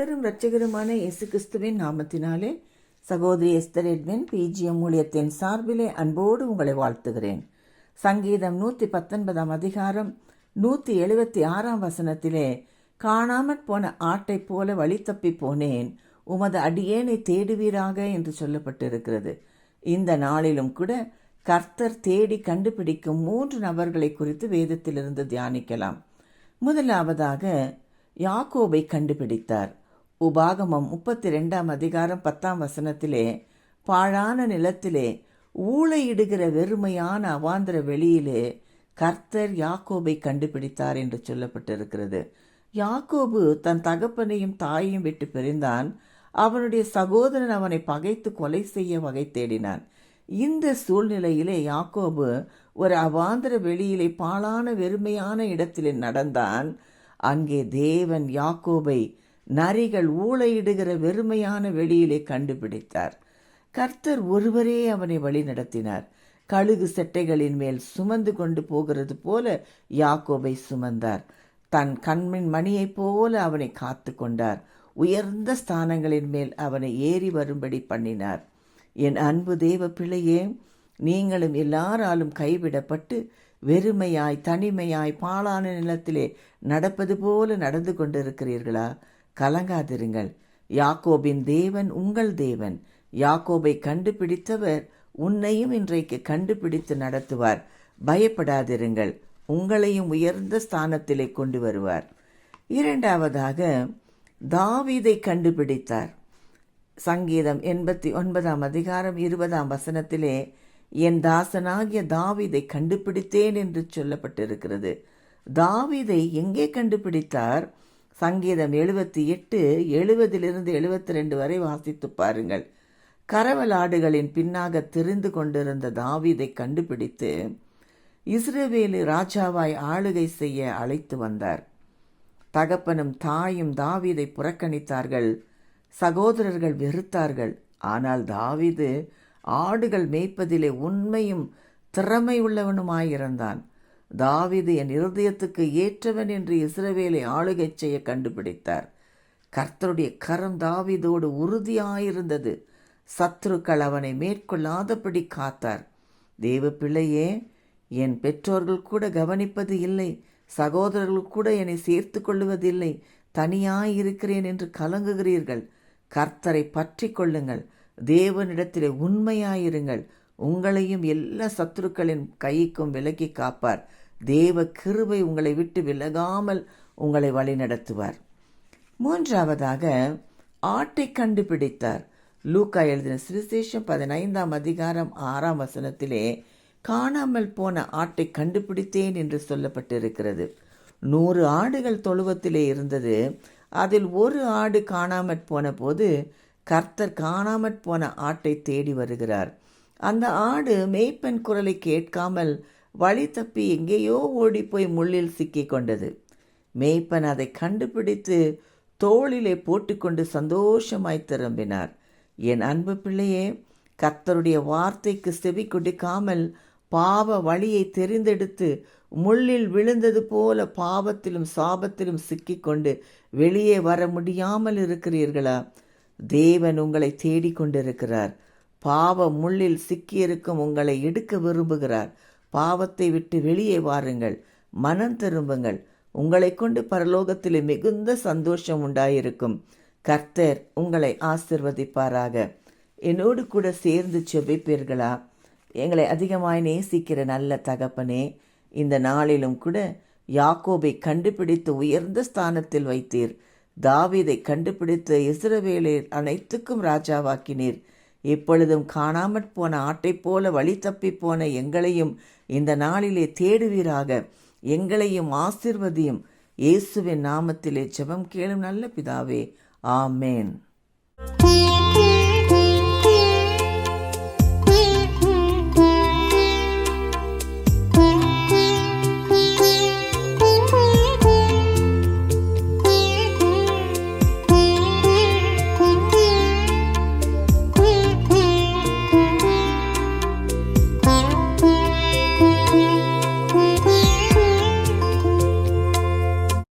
கர்த்தரும் இரட்சகருமான இயேசு கிறிஸ்துவின் நாமத்தினாலே சகோதரி எஸ்தர் எட்வின் பிஜிஎம் ஊழியத்தின் சார்பிலே அன்போடு உங்களை வாழ்த்துகிறேன். சங்கீதம் 119 அதிகாரம் 176 வசனத்திலே, காணாமற் போன ஆட்டைப் போல வழி தப்பி போனேன், உமது அடியேனை தேடுவீராக என்று சொல்லப்பட்டிருக்கிறது. இந்த நாளிலும் கூட கர்த்தர் தேடி கண்டுபிடிக்கும் 3 நபர்களை குறித்து வேதத்திலிருந்து தியானிக்கலாம். முதலாவதாக யாக்கோபை கண்டுபிடித்தார். உபாகமம் 32 அதிகாரம் 10 வசனத்திலே, பாழான நிலத்திலே ஊளையிடுகிற வெறுமையான அவாந்திர வெளியிலே கர்த்தர் யாக்கோபை கண்டுபிடித்தார் என்று சொல்லப்பட்டிருக்கிறது. யாக்கோபு தன் தகப்பனையும் தாயையும் விட்டு பிரிந்தான். அவனுடைய சகோதரன் அவனை பகைத்து கொலை செய்ய வகை தேடினான். இந்த சூழ்நிலையிலே யாக்கோபு ஒரு அவாந்திர வெளியிலே பாழான வெறுமையான இடத்திலே நடந்தான். அங்கே தேவன் யாக்கோபை நரிகள் ஊளையிடுகிற வெறுமையான வெளியிலே கண்டுபிடித்தார். கர்த்தர் ஒருவரே அவனை வழி நடத்தினார். கழுகு செட்டைகளின் மேல் சுமந்து கொண்டு போகிறது போல யாக்கோபை சுமந்தார். தன் கண்மின் மணியைப் போல அவனை காத்து கொண்டார். உயர்ந்த ஸ்தானங்களின் மேல் அவனை ஏறி வரும்படி பண்ணினார். என் அன்பு தேவ பிள்ளையே, நீங்களும் எல்லாராலும் கைவிடப்பட்டு வெறுமையாய் தனிமையாய் பாழான நிலத்திலே நடப்பது போல நடந்து கொண்டிருக்கிறீர்களா? கலங்காதிருங்கள். யாக்கோபின் தேவன் உங்கள் தேவன். யாக்கோபை கண்டுபிடித்தவர் உன்னையும் இன்றைக்கு கண்டுபிடித்து நடத்துவார். பயப்படாதிருங்கள். உங்களையும் உயர்ந்த ஸ்தானத்திலே கொண்டு வருவார். இரண்டாவதாக தாவீதை கண்டுபிடித்தார். சங்கீதம் 89 அதிகாரம் 20 வசனத்திலே, என் தாசனாகிய தாவீதை கண்டுபிடித்தேன் என்று சொல்லப்பட்டிருக்கிறது. தாவீதை எங்கே கண்டுபிடித்தார்? சங்கீதம் 78 70-72 வரை வாசித்து பாருங்கள். கரவலாடுகளின் பின்னாக திரிந்து கொண்டிருந்த தாவீதை கண்டுபிடித்து இஸ்ரவேலு ராஜாவாய் ஆளுகை செய்ய அழைத்து வந்தார். தகப்பனும் தாயும் தாவீதை புறக்கணித்தார்கள். சகோதரர்கள் வெறுத்தார்கள். ஆனால் தாவீது ஆடுகள் மேய்ப்பதிலே உண்மையும் திறமை உள்ளவனுமாயிருந்தான். தாவீது என் இருதயத்துக்கு ஏற்றவன் என்று இஸ்ரவேலை ஆளுகை செய்ய கண்டுபிடித்தார். கர்த்தருடைய கரம் தாவீதோடு உறுதியாயிருந்தது. சத்துருக்கள் அவனை மேற்கொள்ளாதபடி காத்தார். தேவ பிள்ளையே, என் பெற்றோர்கள் கூட கவனிப்பது இல்லை, சகோதரர்கள் கூட என்னை சேர்த்து கொள்ளுவதில்லை, தனியாயிருக்கிறேன் என்று கலங்குகிறீர்கள். கர்த்தரை பற்றி கொள்ளுங்கள். தேவனிடத்திலே உண்மையாயிருங்கள். உங்களையும் எல்லா சத்துருக்களின் கைக்கும் விலக்கி காப்பார். தேவ கிருபை உங்களை விட்டு விலகாமல் உங்களை வழிநடத்துவார். மூன்றாவதாக ஆட்டை கண்டுபிடித்தார். லூக்கா எழுதின சுவிசேஷம் 15 அதிகாரம் 6 வசனத்திலே, காணாமல் போன ஆட்டை கண்டுபிடித்தேன் என்று சொல்லப்பட்டிருக்கிறது. 100 ஆடுகள் தொழுவத்திலே இருந்தது. அதில் ஒரு ஆடு காணாமற் போன போது கர்த்தர் காணாமற் போன ஆட்டை தேடி வருகிறார். அந்த ஆடு மேய்ப்பன் குரலை கேட்காமல் வழி தப்பி எங்கேயோ ஓடிப்போய் முள்ளில் சிக்கி கொண்டது. மேய்ப்பன் அதை கண்டுபிடித்து தோளிலே போட்டுக்கொண்டு சந்தோஷமாய் திரும்பினார். என் அன்பு பிள்ளையே, கர்த்தருடைய வார்த்தைக்கு செவி கொடுக்காமல் பாவ வழியை தெரிந்தெடுத்து முள்ளில் விழுந்தது போல பாவத்திலும் சாபத்திலும் சிக்கிக்கொண்டு வெளியே வர முடியாமல் இருக்கிறீர்களா? தேவன் உங்களை தேடிக்கொண்டிருக்கிறார். பாவ முள்ளில் சிக்கியிருக்கும் உங்களை எடுக்க விரும்புகிறார். பாவத்தை விட்டு வெளியே வாருங்கள், மனம் திரும்புங்கள். உங்களை கொண்டு பரலோகத்திலே மிகுந்த சந்தோஷம் உண்டாயிருக்கும். கர்த்தர் உங்களை ஆசிர்வதிப்பாராக. என்னோடு கூட சேர்ந்து செபிப்பீர்களா? எங்களை அதிகமாய் நேசிக்கிற நல்ல தகப்பனே, இந்த நாளிலும் கூட யாக்கோபை கண்டுபிடித்து உயர்ந்த ஸ்தானத்தில் வைத்தீர். தாவீதை கண்டுபிடித்து இஸ்ரவேலை அனைத்துக்கும் ராஜாவாக்கினீர். இப்பொழுதும் காணாமற் போன ஆட்டைப் போல வழி தப்பி போன எங்களையும் இந்த நாளிலே தேடுவீராக. எங்களையும் ஆசீர்வதியும். இயேசுவின் நாமத்திலே ஜெபம் கேளும் நல்ல பிதாவே, ஆமேன்.